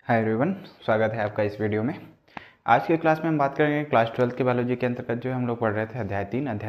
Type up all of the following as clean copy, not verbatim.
Hi everyone, स्वागत है आपका इस वीडियो में। आज के क्लास में हम बात करेंगे क्लास 12th के बायोलॉजी के अंतर्गत जो है हम लोग पढ़ रहे थे अध्याय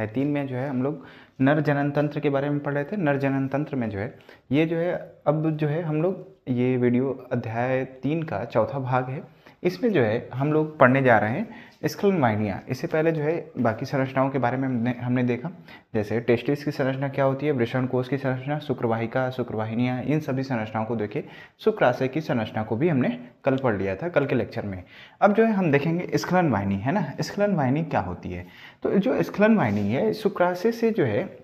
3 में जो है हम लोग नर जनन तंत्र के बारे में पढ़ रहे थे। नर जनन तंत्र में जो है ये जो है अब जो है हम लोग ये वीडियो अध्याय 3 का चौथा भाग है। इसमें जो है हम लोग पढ़ने जा रहे हैं स्खलन वाहिनियाँ। इससे पहले जो है बाकी संरचनाओं के बारे में हमने देखा, जैसे टेस्टिस की संरचना क्या होती है, वृषण कोश की संरचना, शुक्रवाहिका, शुक्रवाहिनियाँ, इन सभी संरचनाओं को देखे। शुक्राशय की संरचना को भी हमने कल पढ़ लिया था, कल के लेक्चर में। अब जो है हम देखेंगे स्खलन वाहिनी, है ना। स्खलन वाहिनी क्या होती है? तो जो स्खलन वाहिनी है, शुक्राशय से जो है,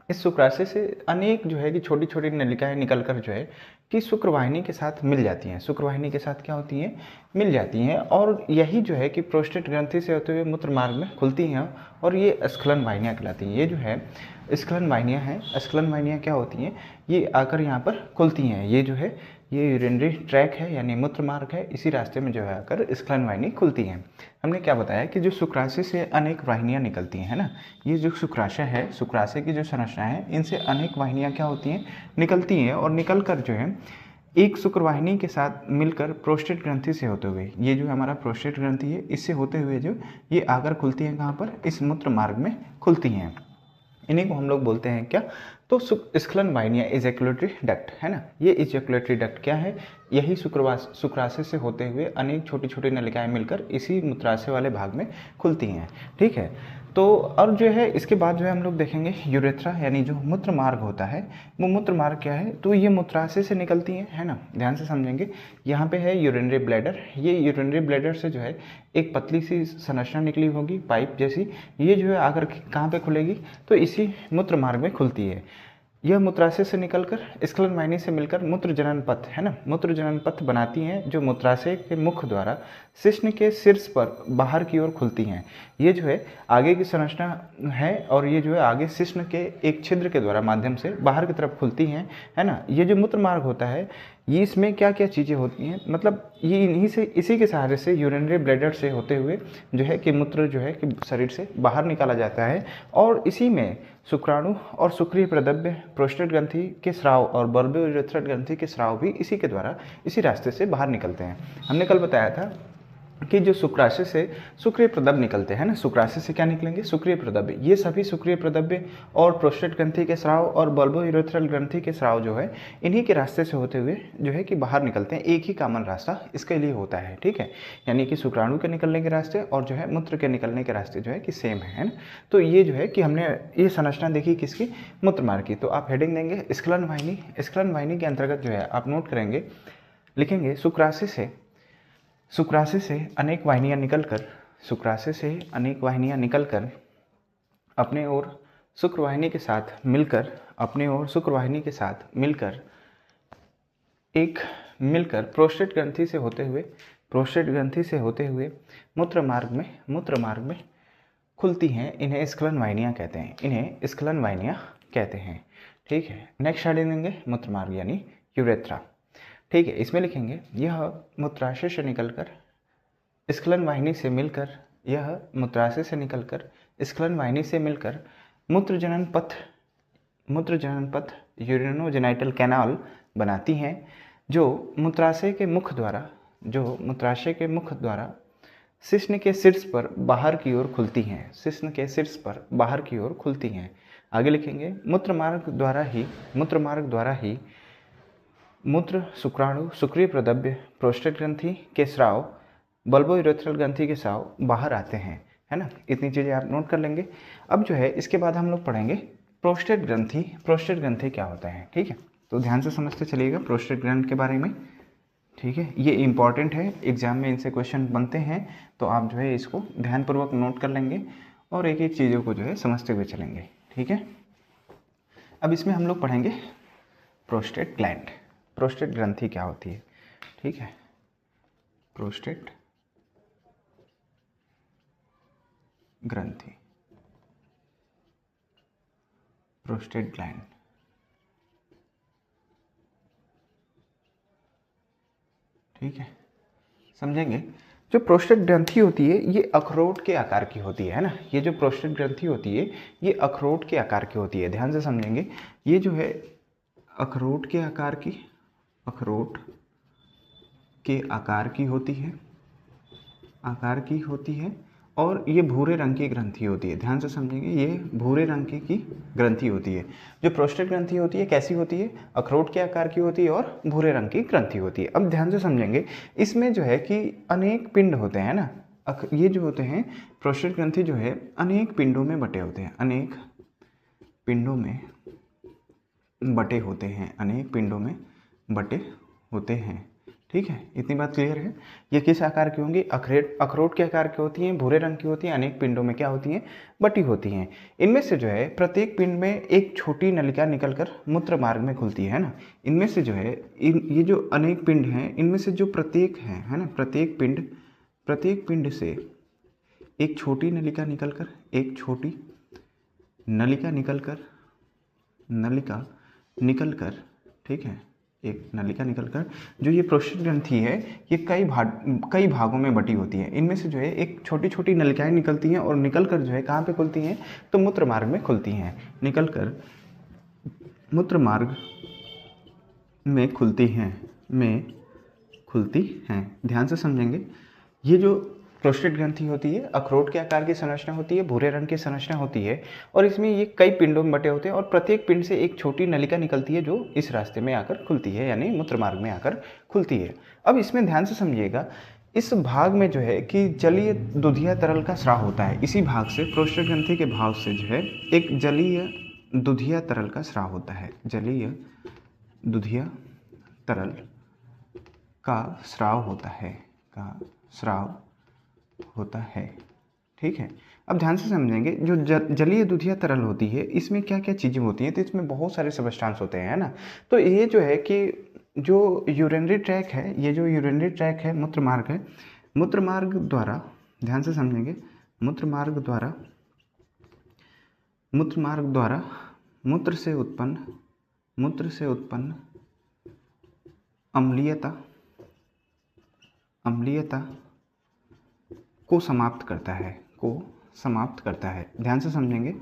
इस शुक्राशय से अनेक जो है कि छोटी छोटी नलिकाएं निकलकर जो है कि शुक्रवाहिनी के साथ मिल जाती हैं। शुक्रवाहिनी के साथ क्या होती हैं? मिल जाती हैं, और यही जो है कि प्रोस्टेट ग्रंथि से होते हुए मूत्र मार्ग में खुलती हैं, और ये स्खलन वाहिनियाँ कहलाती हैं। ये जो है स्खलन वाहिनियाँ हैं। स्खलन वाहिनियाँ क्या होती हैं? ये आकर यहाँ पर खुलती हैं। ये जो है ये यूरिनरी ट्रैक है, यानी मूत्र मार्ग है, इसी रास्ते में जो है आकर स्खलन वाहिनी खुलती हैं। हमने क्या बताया कि जो शुक्राशय से अनेक वाहिनियाँ निकलती हैं, है ना। ये जो शुक्राशय है, शुक्राशय की जो संरचना है, इनसे अनेक वाहिनियाँ क्या होती हैं? निकलती हैं, और निकल कर जो है एक शुक्रवाहिनी के साथ मिलकर प्रोस्टेट ग्रंथि से होते हुए, ये जो हमारा प्रोस्टेट ग्रंथि है, इससे होते हुए जो ये आकर खुलती हैं कहाँ पर? इस मूत्र मार्ग में खुलती हैं। इन्हीं को हम लोग बोलते हैं क्या? तो स्खलन वाहिनियाँ, इजैकुलेटरी डक्ट, है ना। ये इजैकुलेटरी डक्ट क्या है? यही शुक्राशय से होते हुए अनेक छोटी छोटी नलिकाएं मिलकर इसी मूत्राशय वाले भाग में खुलती हैं, ठीक है। तो और जो है इसके बाद जो है हम लोग देखेंगे यूरेथ्रा, यानी जो मूत्र मार्ग होता है, वो मूत्र मार्ग क्या है? तो ये मूत्राशय से निकलती हैं, है ना। ध्यान से समझेंगे। यहाँ पे है यूरिनरी ब्लैडर। ये यूरिनरी ब्लैडर से जो है एक पतली सी संरचना निकली होगी, पाइप जैसी। ये जो है आकर कहाँ पे खुलेगी? तो इसी मूत्र मार्ग में खुलती है। यह मूत्राशय से निकलकर स्खलन वाहिनी से मिलकर मूत्र जनन पथ, है ना, मूत्र जनन पथ बनाती हैं, जो मूत्राशय के मुख द्वारा शिश्न के शीर्ष पर बाहर की ओर खुलती हैं। ये जो है आगे की संरचना है, और ये जो है आगे शिश्न के एक छिद्र के द्वारा माध्यम से बाहर की तरफ खुलती हैं, है ना। ये जो मूत्र मार्ग होता है, ये इसमें क्या क्या चीज़ें होती हैं, मतलब ये इन्हीं से, इसी के सहारे से यूरिनरी ब्लैडर से होते हुए जो है कि मूत्र जो है कि शरीर से बाहर निकाला जाता है, और इसी में शुक्राणु और शुक्रीय प्रद्रव्य, प्रोस्टेट ग्रंथि के स्राव और बल्बो यूरेथ्रल ग्रंथि के स्राव भी इसी के द्वारा, इसी रास्ते से बाहर निकलते हैं। हमने कल बताया था कि जो शुक्राशय से शुक्रीय प्रद्रव्य निकलते हैं ना, शुक्राशय से क्या निकलेंगे? शुक्रीय प्रद्रव्य। ये सभी शुक्रीय प्रद्रव्य और प्रोस्टेट ग्रंथि के स्राव और बल्बो यूरेथ्रल ग्रंथि के स्राव जो है इन्हीं के रास्ते से होते हुए जो है कि बाहर निकलते हैं। एक ही कॉमन रास्ता इसके लिए होता है, ठीक है। यानी कि शुक्राणु के निकलने के रास्ते और जो है मूत्र के निकलने के रास्ते जो है कि सेम है ना। तो ये जो है कि हमने ये संरचना देखी किसकी? मूत्र मार्ग की। तो आप हेडिंग देंगे स्खलन वाहिनी। स्खलन वाहिनी के अंतर्गत जो है आप नोट करेंगे, लिखेंगे शुक्राशय से अनेक वाहिनियाँ निकलकर, शुक्राशय से अनेक वाहिनियाँ निकलकर अपने ओर शुक्रवाहिनी के साथ मिलकर, अपने ओर शुक्रवाहिनी के साथ मिलकर मिलकर प्रोस्टेट ग्रंथि से होते हुए, प्रोस्टेट ग्रंथि से होते हुए मूत्र मार्ग में खुलती हैं। इन्हें स्खलन वाहिनियाँ कहते हैं, इन्हें स्खलन वाहिनियाँ कहते हैं, ठीक है। नेक्स्ट हेडिंग देंगे मूत्र मार्ग यानी यूरेथ्रा, ठीक है। इसमें लिखेंगे यह मूत्राशय से निकलकर स्खलन वाहिनी से मिलकर, यह मूत्राशय से निकलकर स्खलन वाहिनी से मिलकर मूत्र जनन पथ यूरिनोजेनिटल कैनाल बनाती हैं, जो मूत्राशय के मुख द्वारा शिश्न के शीर्ष पर बाहर की ओर खुलती हैं, शिश्न के शीर्ष पर बाहर की ओर खुलती हैं। आगे लिखेंगे मूत्र मार्ग द्वारा ही मूत्र, शुक्राणु, शुक्रीय प्रद्रव्य, प्रोस्टेट ग्रंथि के स्राव, बल्बो यूरेथ्रल ग्रंथि के स्राव बाहर आते हैं, है ना। इतनी चीज़ें आप नोट कर लेंगे। अब जो है इसके बाद हम लोग पढ़ेंगे प्रोस्टेट ग्रंथि। प्रोस्टेट ग्रंथि क्या होता है, ठीक है। तो ध्यान से समझते चलिएगा प्रोस्टेट ग्रंथि के बारे में, ठीक है। ये इंपॉर्टेंट है, एग्जाम में इनसे क्वेश्चन बनते हैं, तो आप जो है इसको ध्यानपूर्वक नोट कर लेंगे और एक एक चीज़ों को जो है समझते हुए चलेंगे, ठीक है। अब इसमें हम लोग पढ़ेंगे प्रोस्टेट ग्लैंड। प्रोस्टेट ग्रंथि क्या होती है, ठीक है। प्रोस्टेट ग्रंथि, प्रोस्टेट ग्लैंड, ठीक है, समझेंगे। जो प्रोस्टेट ग्रंथि होती है ये अखरोट के आकार की होती है ना। ये जो प्रोस्टेट ग्रंथि होती है ये अखरोट के आकार की होती है। ध्यान से समझेंगे, ये जो है अखरोट के के आकार की होती है, आकार की होती है, और ये भूरे रंग की ग्रंथि होती है। ध्यान से समझेंगे, ये भूरे रंग की ग्रंथि होती है। जो प्रोस्टेट ग्रंथि होती है कैसी होती है, अखरोट के आकार की होती है और भूरे रंग की ग्रंथि होती है। अब ध्यान से समझेंगे, इसमें जो है कि अनेक पिंड होते हैं ना, ये जो होते हैं प्रोस्टेट ग्रंथि जो है अनेक पिंडों में बटे होते हैं, अनेक पिंडों में बटे होते हैं, अनेक पिंडों में बटे होते हैं। ठीक है, इतनी बात क्लियर है। ये किस आकार की होंगी, अखरोट के आकार की होती हैं, भूरे रंग की होती हैं, अनेक पिंडों में क्या होती हैं, बटी होती हैं। इनमें से जो है प्रत्येक पिंड में एक छोटी नलिका निकलकर मूत्र मार्ग में खुलती है ना। इनमें से जो है ये जो अनेक पिंड हैं, इनमें से जो प्रत्येक है ना, प्रत्येक पिंड से एक छोटी नलिका निकलकर, एक छोटी नलिका निकलकर, ठीक है, एक नलिका निकलकर जो ये प्रोस्टेट ग्रंथि है ये कई भागों में बटी होती है। इनमें से जो है एक छोटी छोटी नलिकाएं निकलती हैं और निकलकर जो है कहाँ पे खुलती हैं, तो मूत्र मार्ग में खुलती हैं, निकलकर मूत्र मार्ग में खुलती हैं। ध्यान से समझेंगे, ये जो प्रोस्टेट ग्रंथि होती है अखरोट के आकार की संरचना होती है, भूरे रंग की संरचना होती है, और इसमें ये कई पिंडों में बटे होते हैं और प्रत्येक पिंड से एक छोटी नलिका निकलती है जो इस रास्ते में आकर खुलती है, यानी मूत्र मार्ग में आकर खुलती है। अब इसमें ध्यान से समझिएगा, इस भाग में जो है कि जलीय दुधिया तरल का स्राव होता है। इसी भाग से, प्रोस्टेट ग्रंथि के भाग से जो है एक जलीय दुधिया तरल का स्राव होता है, जलीय दुधिया तरल का स्राव होता है, ठीक है। अब ध्यान से समझेंगे, जो जलीय दुधिया तरल होती है इसमें क्या क्या चीज़ें होती हैं, तो इसमें बहुत सारे सब्सटेंस होते हैं, है ना। तो ये जो है कि जो यूरिनरी ट्रैक है, ये जो यूरिनरी ट्रैक है, मूत्र मार्ग है, मूत्र मार्ग द्वारा, ध्यान से समझेंगे, मूत्र मार्ग द्वारा मूत्र से उत्पन्न अम्लीयता को समाप्त करता है। ध्यान से समझेंगे,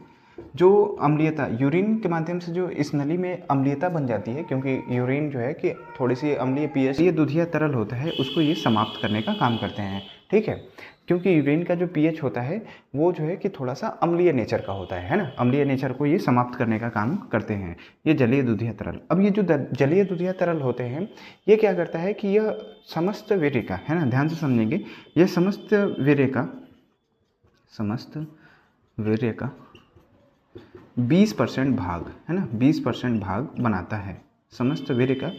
जो अम्लीयता यूरिन के माध्यम से जो इस नली में अम्लीयता बन जाती है, क्योंकि यूरिन जो है कि थोड़ी सी अम्लीय पीएच, ये दुधिया तरल होता है, उसको ये समाप्त करने का काम करते हैं, ठीक है। क्योंकि यूरिन का जो पीएच होता है वो जो है कि थोड़ा सा अम्लीय नेचर का होता है ना, अम्लीय नेचर को ये समाप्त करने का काम करते हैं, ये जलीय दुधिया तरल। अब ये जो जलीय दुधिया तरल होते हैं ये क्या करता है कि यह समस्त वीर्य का, है ना, ध्यान से समझेंगे, यह समस्त वीर्य का 20% भाग, है ना, 20% भाग बनाता है, समस्त वीर्य का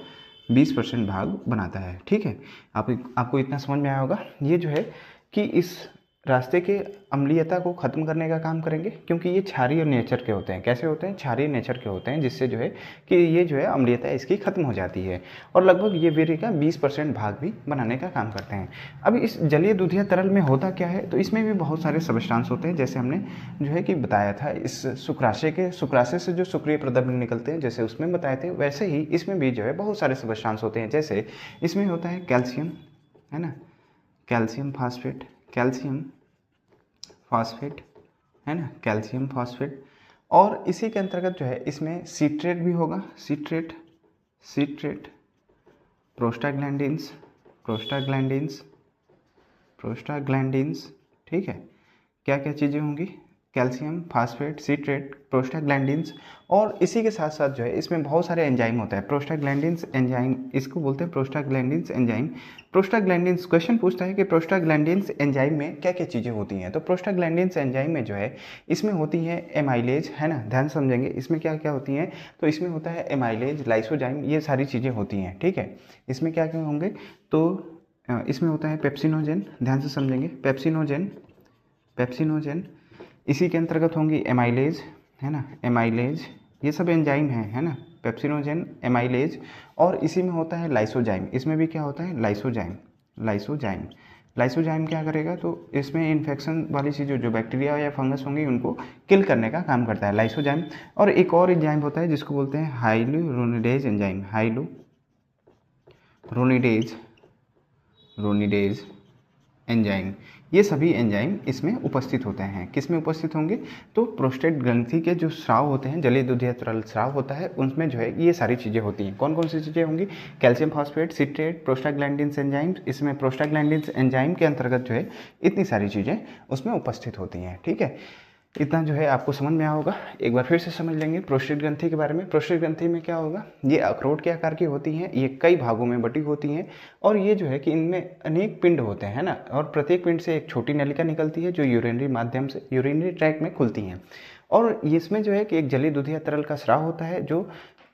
20% भाग बनाता है, ठीक है। आपको इतना समझ में आया होगा। ये जो है कि इस रास्ते के अम्लीयता को ख़त्म करने का काम करेंगे, क्योंकि ये क्षारीय नेचर के होते हैं। कैसे होते हैं, क्षारीय नेचर के होते हैं, जिससे जो है कि ये जो है अम्लीयता इसकी ख़त्म हो जाती है, और लगभग ये वीर्य का 20% भाग भी बनाने का काम करते हैं। अब इस जलीय दुधिया तरल में होता क्या है, तो इसमें भी बहुत सारे सब्सटेंस होते हैं, जैसे हमने जो है कि बताया था, इस शुक्राशय से जो शुक्रिय प्रद्रव्य निकलते हैं, जैसे उसमें बताए थे, वैसे ही इसमें भी जो है बहुत सारे सब्सटेंस होते हैं। जैसे इसमें होता है कैल्शियम, है ना, कैल्शियम फास्फेट, है ना, कैल्शियम फास्फेट, और इसी के अंतर्गत जो है इसमें सीट्रेट भी होगा, सीट्रेट, प्रोस्टाग्लैंडिन्स, ठीक है। क्या क्या चीज़ें होंगी, कैल्शियम फास्फेट, सीट्रेट, प्रोस्टाग्लैंडिन्स, और इसी के साथ साथ जो है इसमें बहुत सारे एंजाइम होता है, प्रोस्टाग्लैंडिन्स एंजाइम, इसको बोलते हैं प्रोस्टाग्लैंडिन्स एंजाइम। प्रोस्टाग्लैंडिन्स, क्वेश्चन पूछता है कि प्रोस्टाग्लैंडिन्स एंजाइम में क्या क्या चीज़ें होती हैं, तो प्रोस्टाग्लैंडिन्स एंजाइम में जो है इसमें होती है एमाइलेज, है ना, ध्यान समझेंगे, इसमें क्या क्या होती हैं, तो इसमें होता है एमाइलेज, लाइसोजाइम, ये सारी चीज़ें होती हैं, ठीक है। इसमें क्या क्या होंगे, तो इसमें होता है पेप्सिनोजेन, ध्यान से समझेंगे, पेप्सिनोजेन, इसी के अंतर्गत होंगी एमाइलेज, है ना, एमाइलेज, ये सब एंजाइम है ना, पेप्सिनोजेन, एमाइलेज, और इसी में होता है लाइसोजाइम, इसमें भी क्या होता है, लाइसोजाइम क्या करेगा, तो इसमें इन्फेक्शन वाली चीज़ें, जो बैक्टीरिया या फंगस होंगी उनको किल करने का काम करता है लाइसोजाइम। और एक और एंजाइम होता है जिसको बोलते हैं हाइलुरोनिडेज एंजाइम, हाइलुरोनिडेज, एंजाइम, ये सभी एंजाइम इसमें उपस्थित होते हैं। किस में उपस्थित होंगे? तो प्रोस्टेट ग्रंथि के जो स्राव होते हैं, जलीय दूधिया तरल स्राव होता है, उनमें जो है ये सारी चीज़ें होती हैं। कौन कौन सी चीज़ें होंगी? Calcium phosphate, citrate, prostaglandins enzymes. इसमें प्रोस्टाग्लैंडिन्स एंजाइम के अंतर्गत जो है इतनी सारी चीज़ें उसमें उपस्थित होती हैं। ठीक है, इतना जो है आपको समझ में आया होगा। एक बार फिर से समझ लेंगे प्रोस्टेट ग्रंथि के बारे में। प्रोस्टेट ग्रंथि में क्या होगा? ये अखरोट के आकार की होती हैं, ये कई भागों में बटी होती हैं और ये जो है कि इनमें अनेक पिंड होते हैं ना, और प्रत्येक पिंड से एक छोटी नलिका निकलती है जो यूरिनरी माध्यम से यूरिनरी ट्रैक में खुलती हैं। और इसमें जो है कि एक जलीय दूधिया तरल का स्राव होता है जो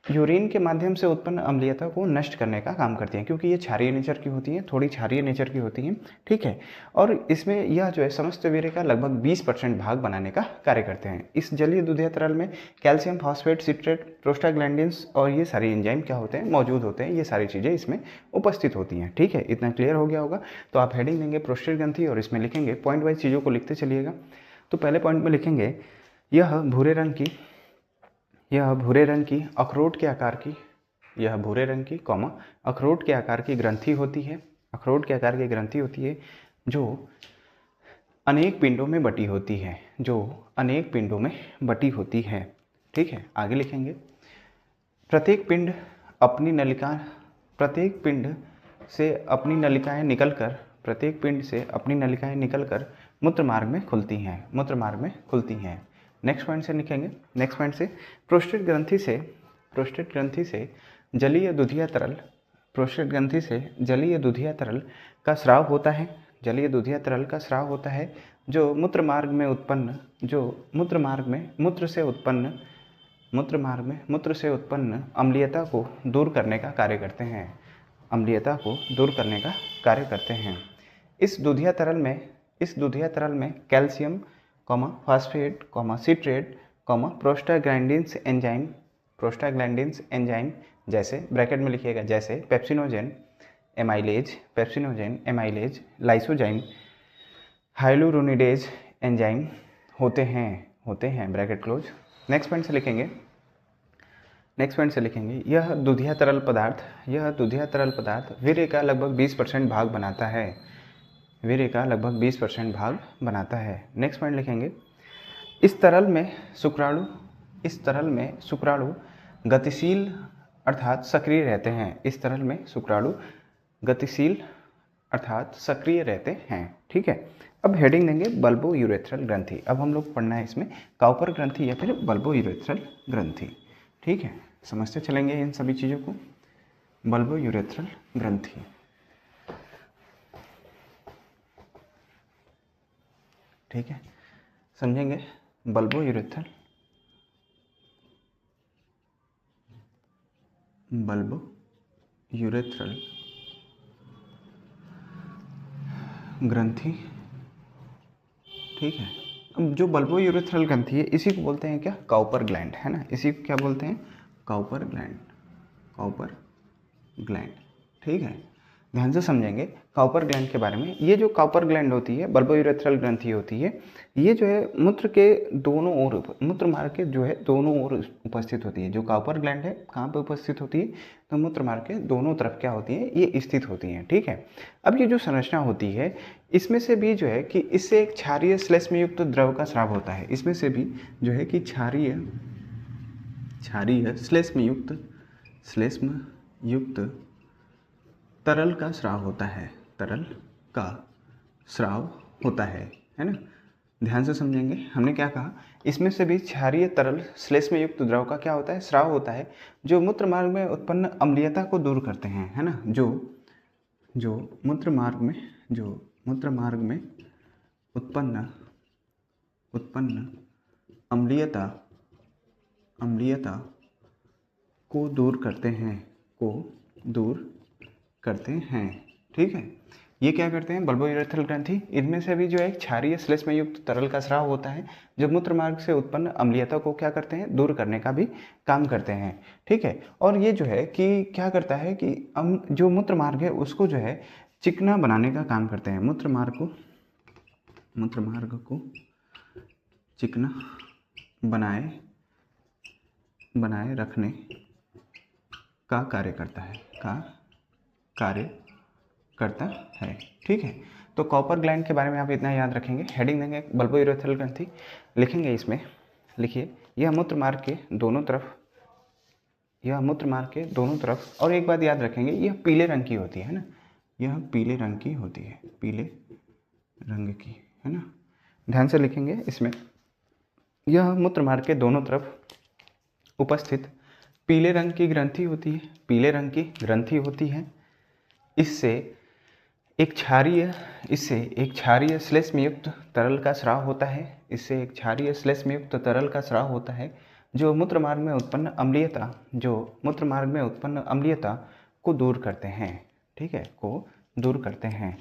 यूरिन के माध्यम से उत्पन्न अम्लीयता को नष्ट करने का काम करती हैं, क्योंकि ये क्षारीय नेचर की होती हैं, थोड़ी क्षारीय नेचर की होती हैं। ठीक है, और इसमें यह जो है समस्त वीर्य का लगभग 20% भाग बनाने का कार्य करते हैं। इस जलीय दूधिया तरल में कैल्शियम फॉस्फेट, सिट्रेट, प्रोस्टाग्लैंडिन्स और ये सारे एंजाइम क्या होते हैं? मौजूद होते हैं। ये सारी चीज़ें इसमें उपस्थित होती हैं। ठीक है, इतना क्लियर हो गया होगा। तो आप हेडिंग देंगे प्रोस्टेट ग्रंथि और इसमें लिखेंगे, पॉइंट वाइज चीज़ों को लिखते चलिएगा। तो पहले पॉइंट में लिखेंगे यह भूरे रंग की अखरोट के आकार की, यह भूरे रंग की अखरोट के आकार की ग्रंथि होती है, अखरोट के आकार की ग्रंथि होती है जो अनेक पिंडों में बटी होती है, जो अनेक पिंडों में बटी होती है। ठीक है, आगे लिखेंगे प्रत्येक पिंड से अपनी नलिकाएं निकलकर मूत्र मार्ग में खुलती हैं। नेक्स्ट पॉइंट से लिखेंगे, नेक्स्ट पॉइंट से प्रोस्टेट ग्रंथि से जलीय दूधिया तरल का स्राव होता है, जो मूत्र से उत्पन्न अम्लीयता को दूर करने का कार्य करते हैं। इस दूधिया तरल में calcium, phosphate, citrate, prostaglandins enzyme जैसे ब्रैकेट में लिखिएगा, जैसे pepsinogen, amylase, lysozyme, hyaluronidase enzyme होते हैं ब्रैकेट क्लोज। नेक्स्ट पॉइंट से लिखेंगे यह दूधिया तरल पदार्थ वीर्य का लगभग 20% भाग बनाता है। नेक्स्ट पॉइंट लिखेंगे इस तरल में शुक्राणु गतिशील अर्थात सक्रिय रहते हैं। ठीक है, अब हेडिंग देंगे बल्बो यूरेथ्रल ग्रंथि। अब हम लोग पढ़ना है इसमें काउपर ग्रंथि या फिर बल्बो यूरेथ्रल ग्रंथि। ठीक है, समझते चलेंगे इन सभी चीज़ों को। बल्बो यूरेथ्रल ग्रंथि, ठीक है, समझेंगे बल्बो यूरेथ्रल ग्रंथि। ठीक है, अब जो बल्बो यूरेथ्रल ग्रंथि है इसी को बोलते हैं क्या? काउपर ग्लैंड, है ना, इसी को क्या बोलते हैं? Cowper gland. ठीक है, ध्यान से समझेंगे काउपर ग्लैंड के बारे में। ये जो काउपर ग्लैंड होती है, बल्बो यूरेथ्रल ग्रंथि होती है, ये जो है मूत्र मार्ग के जो है दोनों ओर उपस्थित होती है। जो काउपर ग्लैंड है कहाँ पे उपस्थित होती है? तो मूत्र मार्ग के दोनों तरफ क्या होती है? ये स्थित होती हैं। ठीक है, अब ये जो संरचना होती है इसमें से भी जो है कि इससे एक क्षारीय श्लेष्म युक्त द्रव का स्राव होता है। इसमें से भी जो है कि क्षारीय श्लेष्म युक्त तरल का स्राव होता है, है ना। ध्यान से समझेंगे, हमने क्या कहा? इसमें से भी क्षारीय तरल श्लेष्म युक्त द्रव का क्या होता है? स्राव होता है, जो मूत्र मार्ग में उत्पन्न अम्लीयता को दूर करते हैं, है ना। जो मूत्र मार्ग में उत्पन्न अम्लीयता को दूर करते हैं। ठीक है, ये क्या करते हैं? बल्बो यूरेथ्रल ग्रंथि, इनमें से भी जो है क्षारीय श्लेष्म युक्त तरल का स्राव होता है, जो मूत्र मार्ग से उत्पन्न अम्लीयता को क्या करते हैं? दूर करने का भी काम करते हैं। ठीक है, और ये जो है कि क्या करता है कि जो मूत्र मार्ग है उसको जो है चिकना बनाने का काम करते हैं। मूत्र मार्ग को चिकना बनाए रखने का कार्य करता है। ठीक है, तो कॉपर ग्लैंड के बारे में आप इतना याद रखेंगे। हेडिंग देंगे बल्बोइरेथ्रल ग्रंथि, लिखेंगे इसमें, लिखिए यह मूत्र मार्ग के दोनों तरफ, यह मूत्र मार्ग के दोनों तरफ, और एक बात याद रखेंगे यह पीले रंग की होती है ना, यह पीले रंग की होती है, पीले रंग की, है ना, ध्यान से लिखेंगे इसमें। यह मूत्र मार्ग के दोनों तरफ उपस्थित पीले रंग की ग्रंथि होती है, पीले रंग की ग्रंथि होती है। इससे एक क्षारीय श्लेष्मयुक्त तरल का स्राव होता है, इससे एक क्षारीय श्लेष्मयुक्त तरल का स्राव होता है जो मूत्र मार्ग में उत्पन्न अम्लीयता को दूर करते हैं। ठीक है, को दूर करते हैं।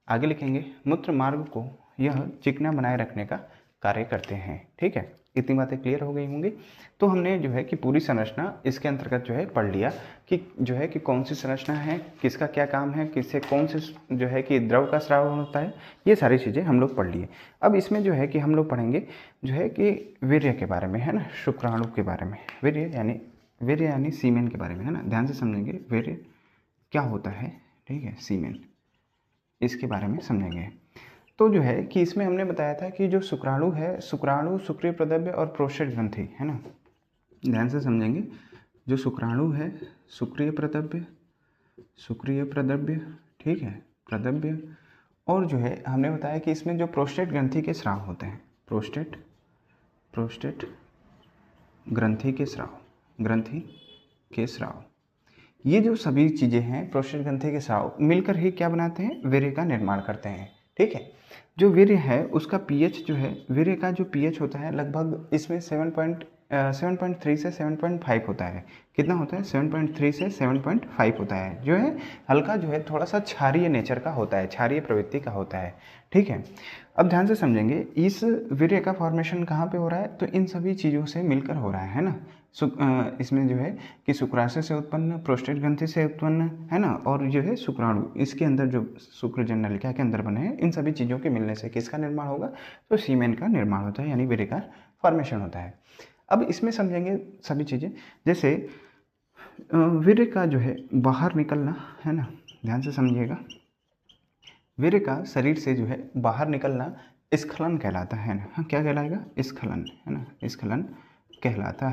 आगे लिखेंगे मूत्र मार्ग को यह चिकना बनाए रखने का कार्य करते हैं। ठीक है, इतनी बातें क्लियर हो गई होंगी। तो हमने जो है कि पूरी संरचना इसके अंतर्गत जो है पढ़ लिया कि जो है कि कौन सी संरचना है, किसका क्या काम है, किससे कौन से जो है कि द्रव का स्राव होता है, ये सारी चीज़ें हम लोग पढ़ लिए। अब इसमें जो है कि हम लोग पढ़ेंगे जो है कि वीर्य के बारे में, है ना, शुक्राणु के बारे में, वीर्य यानी सीमेन के बारे में, है ना, ध्यान से समझेंगे वीर्य क्या होता है। ठीक है, सीमेन, इसके बारे में समझेंगे। तो जो है कि इसमें हमने बताया था कि जो शुक्राणु है, शुक्राणु शुक्रीय प्रद्रव्य और प्रोस्टेट ग्रंथि, है ना, ध्यान से समझेंगे। जो शुक्राणु है शुक्रीय प्रद्रव्य, ठीक है, प्रद्रव्य, और जो है हमने बताया कि इसमें जो प्रोस्टेट ग्रंथि के स्राव होते हैं, प्रोस्टेट ग्रंथि के स्राव, ये जो सभी चीज़ें हैं प्रोस्टेट ग्रंथि के स्राव मिलकर ही क्या बनाते हैं, वीर्य का निर्माण करते हैं। ठीक है, जो वीर्य है उसका पीएच जो है, वीर्य का जो पीएच होता है लगभग इसमें 7.3 से 7.5 होता है। कितना होता है, 7.3 से 7.5 होता है। जो है हल्का जो है थोड़ा सा क्षारीय नेचर का होता है, क्षारीय प्रवृत्ति का होता है। ठीक है, अब ध्यान से समझेंगे इस वीर्य का फॉर्मेशन कहाँ पे हो रहा है, तो इन सभी चीज़ों से मिलकर हो रहा है ना। इसमें जो है कि शुक्राशय से उत्पन्न, प्रोस्टेट ग्रंथि से उत्पन्न, है ना, और जो है शुक्राणु, इसके अंदर जो शुक्रजन नलिका के अंदर बने हैं, इन सभी चीज़ों के मिलने से किसका निर्माण होगा, तो सीमेन का निर्माण होता है, यानी वीर्य का फॉर्मेशन होता है। अब इसमें समझेंगे सभी चीज़ें, जैसे वीर्य का जो है बाहर निकलना, है ना, ध्यान से समझिएगा, वीर्य का शरीर से जो है बाहर निकलना स्खलन कहलाता है ना। हाँ, क्या कहलाएगा, स्खलन, है ना, स्खलन कहलाता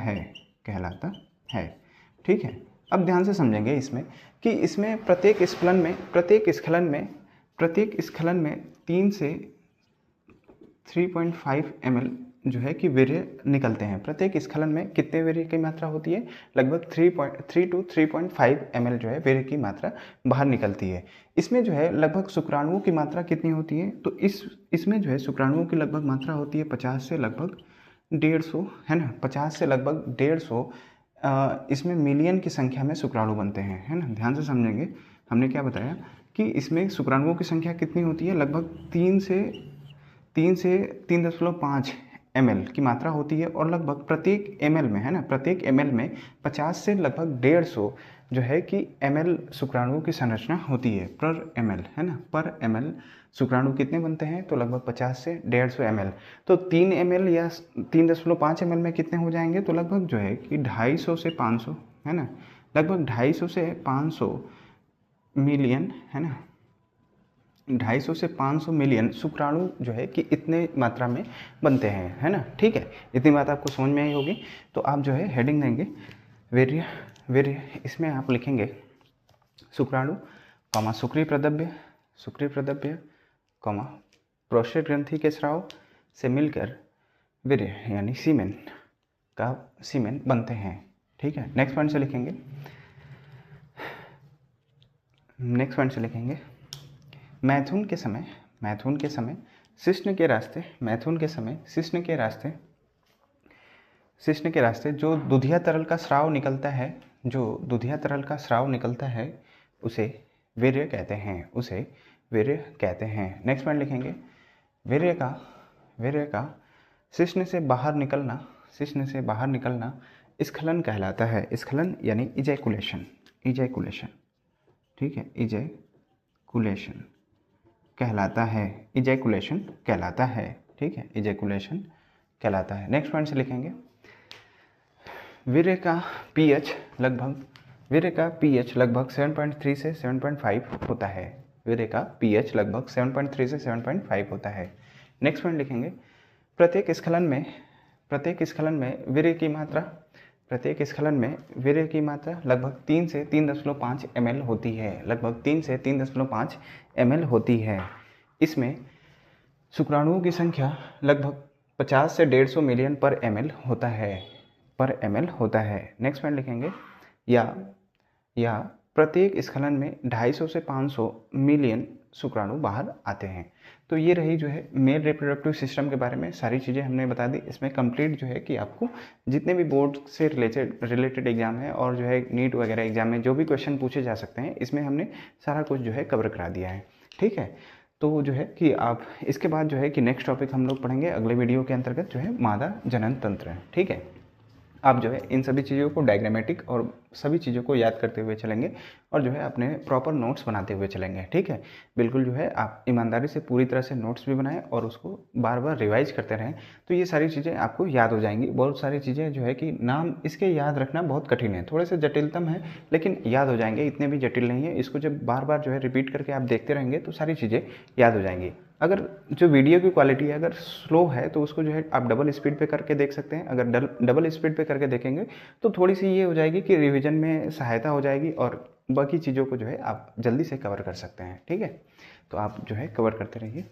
है। ठीक है, अब ध्यान से समझेंगे इसमें कि इसमें प्रत्येक स्खलन में 3 से 3.5 ml जो है कि वीर्य निकलते हैं। प्रत्येक स्खलन में कितने वीर्य की मात्रा होती है, लगभग 3 to 3.5 ml जो है वीर्य की मात्रा बाहर निकलती है। इसमें जो है लगभग शुक्राणुओं की मात्रा कितनी होती है, तो इसमें जो है शुक्राणुओं की लगभग मात्रा होती है 50 से लगभग 150, है ना, 50 से लगभग 150 इसमें मिलियन की संख्या में शुक्राणु बनते हैं, है ना। ध्यान से समझेंगे, हमने क्या बताया कि इसमें शुक्राणुओं की संख्या कितनी होती है, लगभग 3 से 3.5 ml की मात्रा होती है, और लगभग प्रत्येक ml में, है ना, प्रत्येक ml में 50 से लगभग 150 जो है कि ml शुक्राणुओं की संरचना होती है पर ml, है ना, पर ml शुक्राणु कितने बनते हैं, तो लगभग 50 से 150 ml। तो 3 ml या 3.5 ml में कितने हो जाएंगे, तो लगभग जो है कि 250 से 500, है ना, लगभग 250 से 500 मिलियन, है ना, 250 से 500 मिलियन शुक्राणु जो है कि इतने मात्रा में बनते हैं, है ना। ठीक है, इतनी बात आपको समझ में आई होगी। तो आप जो है हेडिंग देंगे वीर्य, इसमें आप लिखेंगे शुक्राणु कॉमा शुक्रीय प्रद्रव्य कॉमा प्रोस्टेट ग्रंथि के स्राव से मिलकर वीर्य यानी सीमेन बनते हैं। ठीक है, नेक्स्ट पॉइंट से लिखेंगे मैथुन के समय शिश्न के रास्ते जो दुधिया तरल का स्राव निकलता है, उसे वीर्य कहते हैं। नेक्स्ट पॉइंट लिखेंगे वीर्य का शिश्न से बाहर निकलना स्खलन कहलाता है। स्खलन यानी इजैकुलेशन, ठीक है, इजैकुलेशन कहलाता है। ठीक है, इजैकुलेशन कहलाता है। नेक्स्ट पॉइंट से लिखेंगे वीर्य का पीएच लगभग 7.3 से 7.5 होता है। वीर्य का pH लगभग 7.3 से 7.5 होता है। नेक्स्ट पॉइंट लिखेंगे, प्रत्येक स्खलन में वीर्य की मात्रा लगभग 3 से 3.5 ml होती है, लगभग 3 से 3.5 ml होती है। इसमें शुक्राणुओं की संख्या लगभग 50 से 150 मिलियन पर ml होता है। नेक्स्ट पॉइंट लिखेंगे, या प्रत्येक स्खलन में 250 से 500 मिलियन शुक्राणु बाहर आते हैं। तो ये रही जो है मेल रिप्रोडक्टिव सिस्टम के बारे में सारी चीज़ें हमने बता दी। इसमें कंप्लीट जो है कि आपको जितने भी बोर्ड से रिलेटेड एग्जाम है और जो है नीट वगैरह एग्जाम में जो भी क्वेश्चन पूछे जा सकते हैं, इसमें हमने सारा कुछ जो है कवर करा दिया है। ठीक है, तो जो है कि आप इसके बाद जो है कि नेक्स्ट टॉपिक हम लोग पढ़ेंगे अगले वीडियो के अंतर्गत जो है मादा जनन तंत्र। ठीक है, आप जो है इन सभी चीज़ों को डायग्रामेटिक और सभी चीज़ों को याद करते हुए चलेंगे और जो है अपने प्रॉपर नोट्स बनाते हुए चलेंगे। ठीक है, बिल्कुल जो है आप ईमानदारी से पूरी तरह से नोट्स भी बनाएं और उसको बार बार रिवाइज करते रहें, तो ये सारी चीज़ें आपको याद हो जाएंगी। बहुत सारी चीज़ें जो है कि नाम इसके याद रखना बहुत कठिन है, थोड़े से जटिलतम है, लेकिन याद हो जाएंगे, इतने भी जटिल नहीं है। इसको जब बार बार जो है रिपीट करके आप देखते रहेंगे तो सारी चीज़ें याद हो जाएंगी। अगर जो वीडियो की क्वालिटी है अगर स्लो है तो उसको जो है आप डबल स्पीड पे करके देख सकते हैं। अगर डबल स्पीड पे करके देखेंगे तो थोड़ी सी ये हो जाएगी कि रिवीजन में सहायता हो जाएगी और बाकी चीज़ों को जो है आप जल्दी से कवर कर सकते हैं। ठीक है, तो आप जो है कवर करते रहिए।